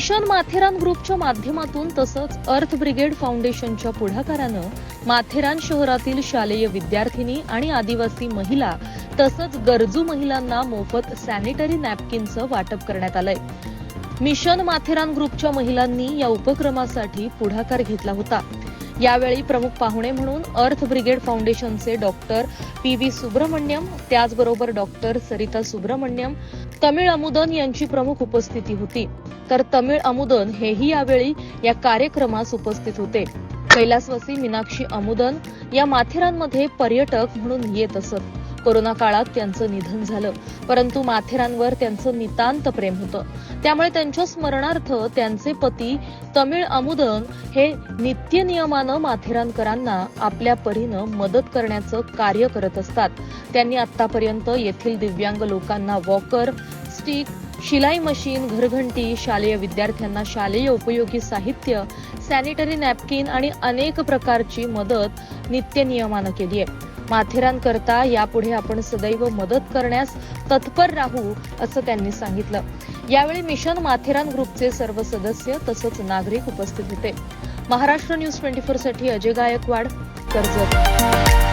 Mission Matheran ग्रुपच्या माध्यमातून तसंच अर्थ ब्रिगेड फाउंडेशनच्या पुढाकारानं माथेरान शहरातील शालेय विद्यार्थिनी आणि आदिवासी महिला तसंच गरजू महिलांना मोफत सॅनिटरी नॅपकिनचं वाटप करण्यात आलंय। मिशन माथेरान ग्रुपच्या महिलांनी या उपक्रमासाठी पुढाकार घेतला होता। यावेळी प्रमुख पाहुणे म्हणून अर्थ ब्रिगेड फाउंडेशनचे डॉक्टर पी.व्ही. सुब्रमण्यम, त्याचबरोबर डॉक्टर सरिता सुब्रमण्यम, तमिळ अमुदन यांची प्रमुख उपस्थिती होती। तर तमिळ अमुदन हेही यावेळी या कार्यक्रमास उपस्थित होते। कैलासवासी मीनाक्षी अमुदन या माथेरानमध्ये पर्यटक म्हणून येत असत। कोरोना काळात त्यांचं निधन झालं, परंतु माथेरानवर त्यांचं नितांत प्रेम होतं। त्यामुळे त्यांच्या स्मरणार्थ त्यांचे पती तमिळ अमुदन हे नित्य नियमानं माथेरानकरांना आपल्या परीनं मदत करण्याचं कार्य करत असतात। त्यांनी आतापर्यंत येथील दिव्यांग लोकांना वॉकर, स्टिक, शिलाई मशीन, घरघंटी, शालेय विद्यार्थ्यांना शालेय उपयोगी साहित्य, सॅनिटरी नॅपकिन आणि अनेक प्रकारची मदत नित्य नियमानं केली आहे। माथेरानकरता यापुढे आपण सदैव मदत करण्यास तत्पर राहू, असं त्यांनी सांगितलं। यावेळी मिशन माथेरान ग्रुपचे सर्व सदस्य तसंच नागरिक उपस्थित होते। महाराष्ट्र न्यूज 24 साठी अजय गायकवाड, कर्जत।